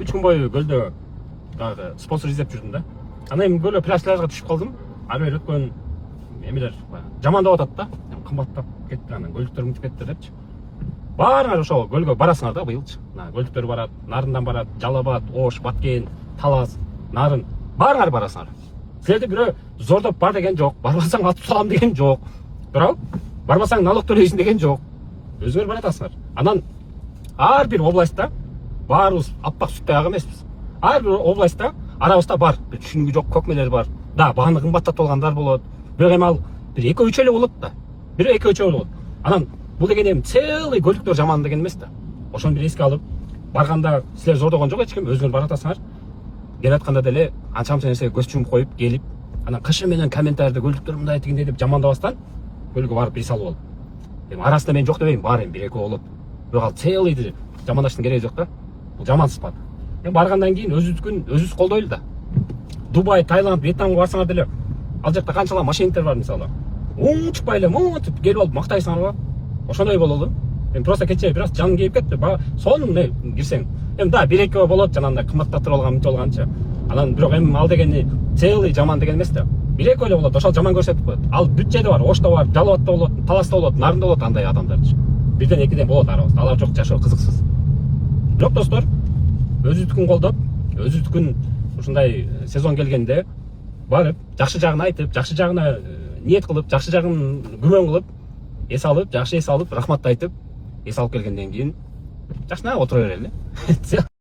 3 күн бою көлдө дагы спонсор издеп жүрдүм да. Анан эми көлгө пляжларга түшүп калдым. Ары бери өткөн эмелер жамандап атат да. Кымбаттап кетти, анан көлдүктөр мынтип кетти депчи. Баарыңар ошол көлгө барасыңар да быйылчы. Көлдүктөр барат, Нарындан барат, Жалал Абад, Ош, Баткен, Талас, Нарын. Баарыңар барасыңар. Силерди бирөө зордоп бар деген жок. Барбасаң атып салам деген жок. Туурабы? Барбасаң налог төлөйсүң деген жок. Өзүңөр баратасыңар. Анан ар бир областта баарыбыз аппак сүттөй ак эмеспиз. Ар бир областта арабызда бар. Түшүнүгү жок көкмелер бар. Да, баганы кымбаттатып алгандар болот. Бирок эми ал бир экөө-үчөө эле болот да. Бир экөө-үчөө болот. Анан бул деген эми целый көлдүктөр жаман деген эмес да. Ошону бир эске алып, барганда силер зордогон жок эч ким, өзүңөр баратасыңар. Келип атканда деле анча-мынча нерсеге көз чумуп коюп келип, анан кышы менен комментарийде көлдүктөр мындай тигиндей деп жамандабастан көлгө барып эс алып ал. Эми арасында мен жок дебейм, бар эми бир экөө болот. Бирок ал целыйды жамандаштын кереги жок да. Бул жаман сыпат. Эми баргандан кийин өзүбүздүкүн өзүбүз колдойлу да. Дубай, Таиланд, Вьетнамга барсаңар деле, ал жакта канчалап мошенниктер бар мисалы. Чыкпай эле монтип келип алып мактайсыңарбы? Ошондой бололу. Эми просто кечээ бир аз жаның кейип кетти. Сонун кирсең. Эми да, бир экөө болот жанагындай кымбаттатып алган мынтип алганчы. Анан бирок эми ал дегени целый жаман деген эмес да. Бир экөө эле болот, ошол жаман көрсөтүп коет. Ал бүт жерде бар, Ошто бар, Жалал Абадта болот, Таласта болот, Нарында болот андай адамдарчы. Бирден экиден болот арабызда. Алар жок жашоо кызыксыз. Бирок достор, өзүбүздүкүн колдоп, өзүбүздүкүн ушундай сезон келгенде барып, жакшы жагын айтып, жакшы жагына ниет кылып, жакшы жагын күмөн кылып, эс алып, жакшы эс алып, рахмат айтып, эс алып келгенден кийин жакшына отура берели.